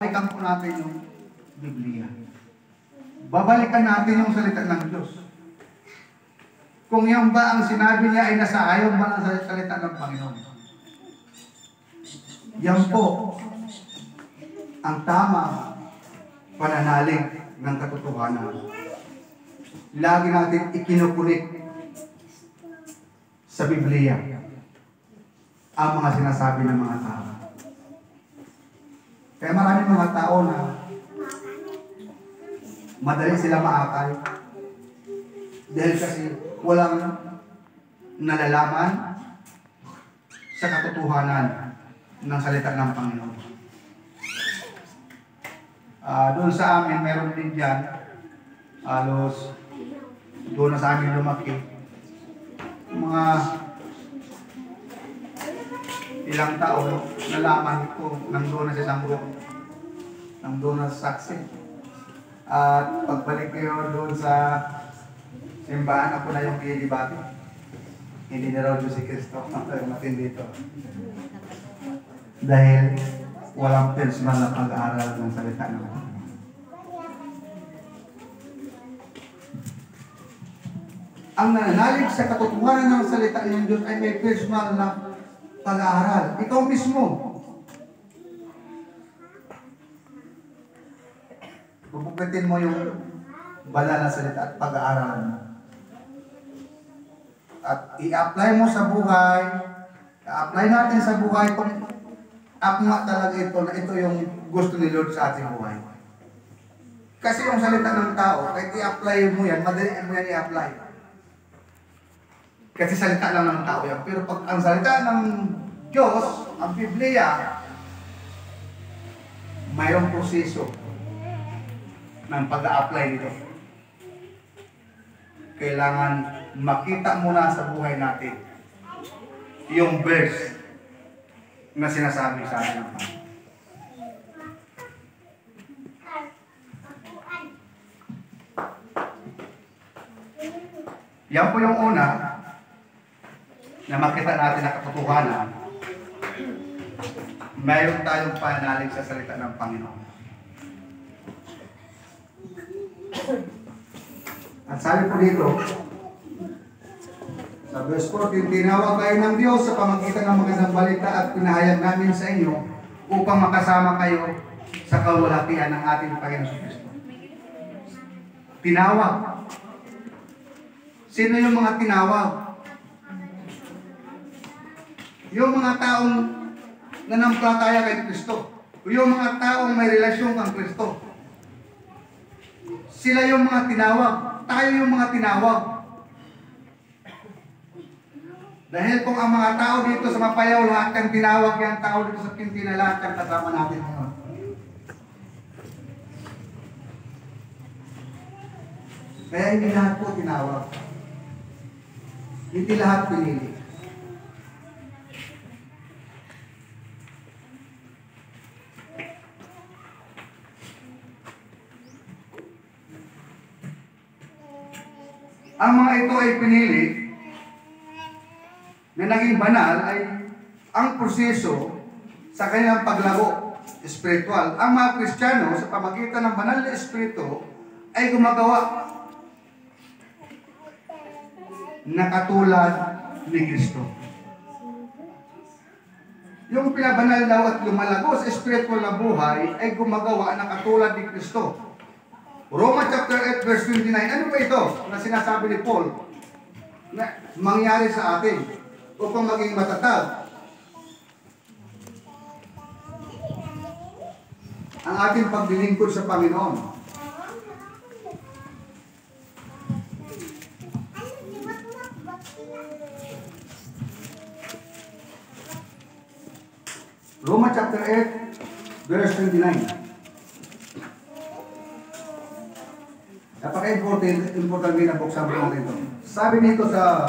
babalikan po natin yung Biblia. Babalikan natin yung salita ng Diyos. Kung yan ba ang sinabi niya ay nasa ayon ba ng salita ng Panginoon. Yan po ang tama pananalig ng katotohanan. Lagi natin ikinukulit sa Biblia ang mga sinasabi ng mga tao. Kaya maraming mga tao na madali sila maakay dahil kasi walang nalalaman sa katotohanan ng salita ng Panginoon. Doon sa amin, meron din dyan, halos doon na sa amin lumaki, mga ilang taon, nalaman ko, nandun na sa isang grupo, nandun na sa saksi. At pagbalik kayo doon sa simbahan, ako na yung kinibati. Hindi na raw Diyos si Kristo, matindi dito. Dahil walang personal na pag-aaral ng salita ng Panginoon. Ang nananalig sa katotohanan ng salita ng Diyos ay may personal na pag-aaral. Ikaw mismo. Pupukitin mo yung banal na salita at pag-aaral mo. At i-apply mo sa buhay. I-apply natin sa buhay kung akma talaga ito na ito yung gusto ni Lord sa ating buhay. Kasi yung salita ng tao, kahit i-apply mo yan, madali mo yan i-apply. Kasi salita lang ng tao yan. Pero pag ang salita ng Diyos, ang Biblia, mayroong proseso ng pag-a-apply nito. Kailangan makita muna sa buhay natin yung verse na sinasabi sa atin. Yan po yung una na makita natin na katotohanan. Mayroon tayong pananalig sa salita ng Panginoon. At sabi po dito, sa verse 14, tinawag kayo ng Diyos sa pamagitan ng magandang balita at pinahayag namin sa inyo upang makasama kayo sa kaluwalhatian ng ating Panginoon Kristo. Tinawag. Sino yung mga tinawag? Yung mga taong nanampalataya kay Kristo. O yung mga taong may relasyon kang Kristo. Sila yung mga tinawag. Tayo yung mga tinawag. Dahil kung ang mga tao dito sa Mapayaw, lahat kang tinawag yan, tao dito sa Quintina, lahat kang kasama natin ngayon. Kaya hindi lahat po tinawag. Hindi lahat pinili. Ang mga ito ay pinili na naging banal ay ang proseso sa kanilang paglago espiritual. Ang mga Kristiyano sa pamagitan ng banal na espiritu ay gumagawa na katulad ni Kristo. Yung pinabanal daw at lumalago sa espiritual na buhay ay gumagawa na katulad ni Kristo. Romans chapter 8 verse 29, ano ba ito na sinasabi ni Paul na mangyari sa atin upang maging matatag? Ang ating paglilingkod sa Panginoon. Romans chapter 8 verse 29. Napaka-importante na buksan natin ito. Sabi nito sa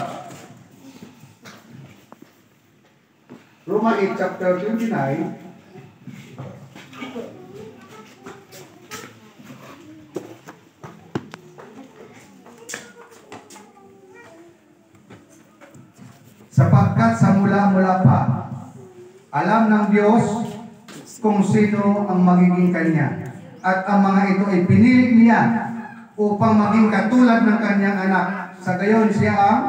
Roma 8 chapter 29, sapagkat sa mula-mula pa, alam ng Diyos kung sino ang magiging kanya. At ang mga ito ay pinili niya upang maging katulad ng kanyang anak. Sa gayon siya ang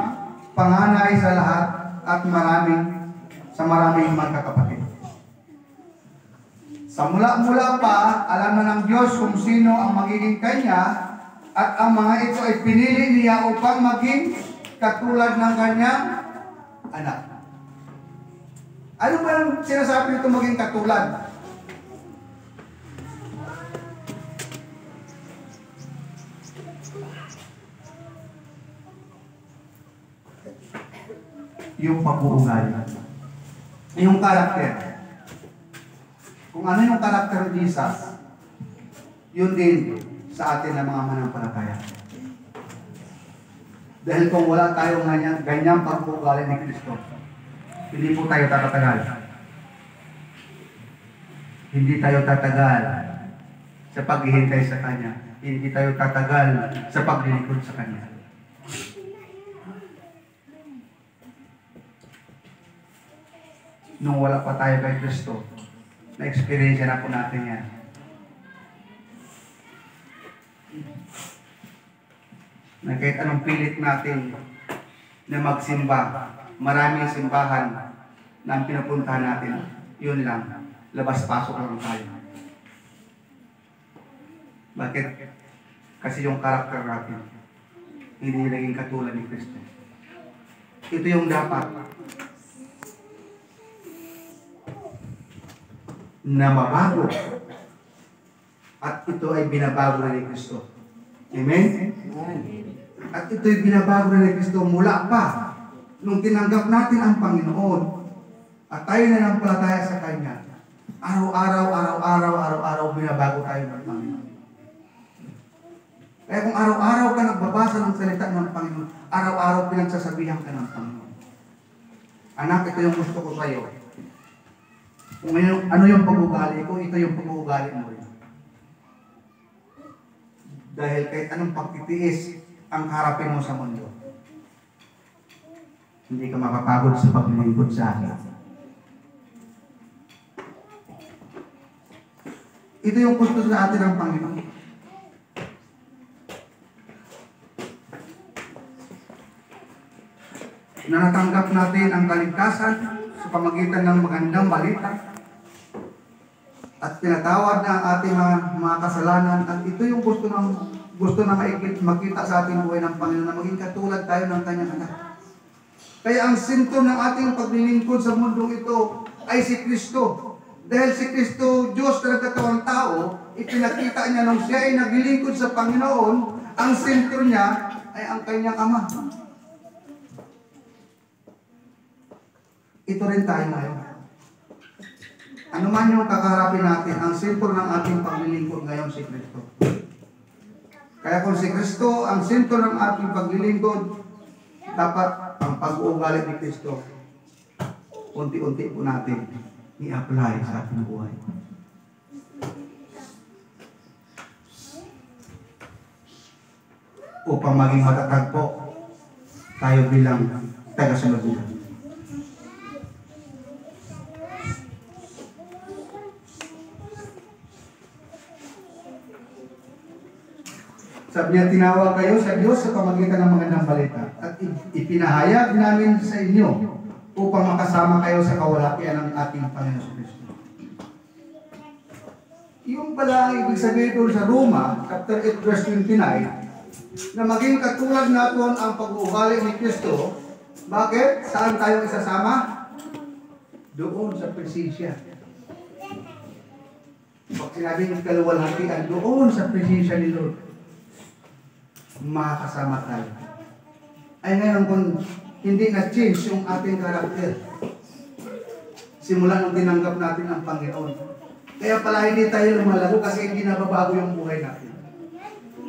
panganay sa lahat at sa maraming magkakapatid. Sa mula-mula pa, alam na ng Diyos kung sino ang magiging kanya at ang mga ito ay pinili niya upang maging katulad ng kanyang anak. Ano ba ang sinasabi nito maging katulad? Yung pag-uugali. Yung karakter. Kung ano yung karakter ni Jesus, yun din sa atin ng mga manampalataya. Dahil kung wala tayong ganyang pag-uugali ni Kristo, hindi po tayo tatagal. Hindi tayo tatagal sa paghihintay sa Kanya. Hindi tayo tatagal sa paglilingkod sa Kanya. Nung wala pa tayo kay Kristo, na-experience na po natin yan. Na kahit anong pilit natin na magsimba, maraming simbahan na ang pinupuntahan natin, yun lang, labas-pasok lang tayo. Bakit? Kasi yung karakter natin, hindi naging katulad ni Kristo. Ito yung dapat na mabago. At ito ay binabago na ni Kristo. Amen? At ito ay binabago na ni Kristo mula pa nung tinanggap natin ang Panginoon at tayo na nampalataya sa Kanya. Araw-araw binabago tayo ng Panginoon. Kaya kung araw-araw ka nagbabasa ng salita ng Panginoon, araw-araw pinagsasabihan ka ng Panginoon. Anak, ito yung gusto ko sa iyo. Kung ano yung pag-uugali ko, ito yung pag-uugali mo rin. Dahil kahit anong pagtitiis ang harapin mo sa mundo, hindi ka makapagod sa paglilingkod sa akin. Ito yung gusto sa atin ng Panginoon. Na natanggap natin ang kaligtasan sa pamagitan ng magandang balita at pinatawad na ang ating mga kasalanan, at ito yung gusto na makita sa ating buhay ng Panginoon, na maging katulad tayo ng Kanyang anak. Kaya ang sentro ng ating paglilingkod sa mundong ito ay si Kristo. Dahil si Kristo, Diyos na nagkatawang tao, ipinakita niya nung siya ay naglilingkod sa Panginoon, ang sentro niya ay ang Kanyang Ama. Ito rin tayo ngayon. Ano man yung kakaharapin natin, ang sentro ng ating paglilingkod ngayon si Kristo. Kaya kung si Kristo ang sentro ng ating paglilingkod, dapat ang pag-uugali ni Kristo, unti-unti po natin i-apply sa ating buhay. Upang maging matatag po tayo bilang tagasunod niya. Sabi niya, tinawag kayo sa Diyos sa pamagitan ng magandang balita at ipinahayag namin sa inyo upang makasama kayo sa kawalakian ng ating Panginoon Kristo. Yung pala ang ibig sabihin doon sa Roma, chapter 8, verse 29, na maging katulad natin ang pag-uugali ni Kristo. Bakit? Saan tayo isasama? Doon sa presensya. Pag sinabing kaluwalhatian, doon sa presensya ni Lord, makakasama tayo. Ay ngayon kung hindi na-change yung ating karakter, simula nung tinanggap natin ang Panginoon. Kaya pala hindi tayo lumalago kasi hindi nababago yung buhay natin.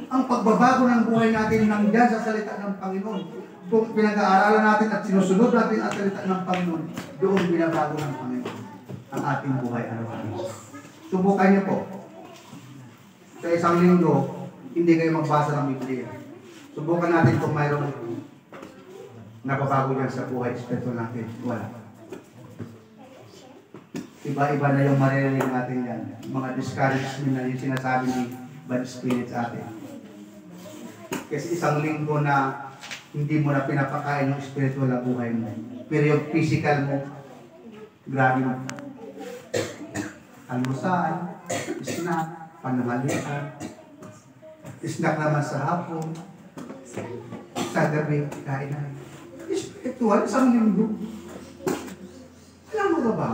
Ang pagbabago ng buhay natin nandyan sa salita ng Panginoon. Kung pinag-aaralan natin at sinusunod natin ang salita ng Panginoon, doon binabago ng Panginoon ang ating buhay araw-araw. Subukan niyo po. Sa isang linggo, hindi kayo magbasa ng Biblia. Subukan natin kung mayroong nababago yan sa buhay espiritu natin. Wala. iba-iba na yung maririnig natin yan. Mga discouragement na yung sinasabi ni bad spirit sa atin. Kasi isang linggo na hindi mo na pinapakain ng spiritual na buhay mo. Pero yung physical mo, grabe mo. Almusal, snack, panangalian, snack naman sa hapon, sa gabi, kain na. Spiritual, isang linggo. Alam mo ba ba?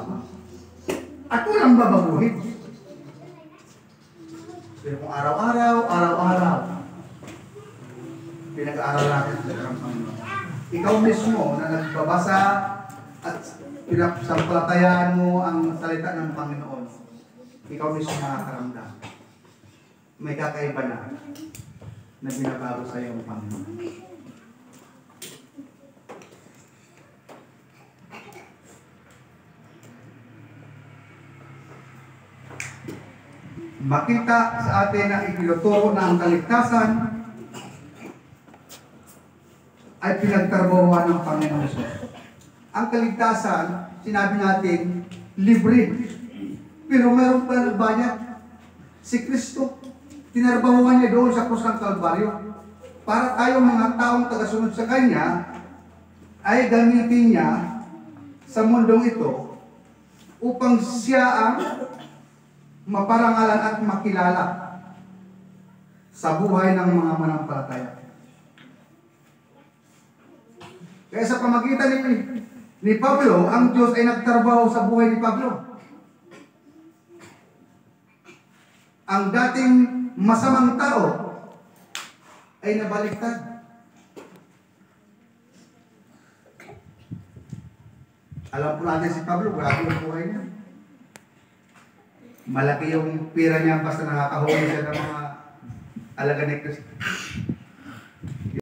Ako lang babaguhin. Pero kung araw-araw, pinag-aaral natin sa Panginoon. Ikaw mismo na nagbabasa at pinasampalatayaan mo ang salita ng Panginoon, ikaw mismo makakaramdam. May kakaiba na binabago sa iyo ang Panginoon. Makita sa atin na itinuturo na ang kaligtasan ay pinagtrabahuan ng Panginoon. Ang kaligtasan, sinabi natin, libre. Pero mayroon pa ng bayad. Si Kristo, tinarbahuan niya doon sa krus ng Kalbaryo. Para tayong mga taong tagasunod sa Kanya, ay gamitin niya sa mundong ito upang siya ang maparangalan at makilala sa buhay ng mga manampalataya. Kaya sa pamagitan ni Pablo, ang Diyos ay nagtrabaho sa buhay ni Pablo. Ang dating masamang tao ay nabaliktad. Alam po natin si Pablo, grabe yung buhay niya. Malaki yung pira niya basta nakakahuli siya ng mga alaga ni Kristo.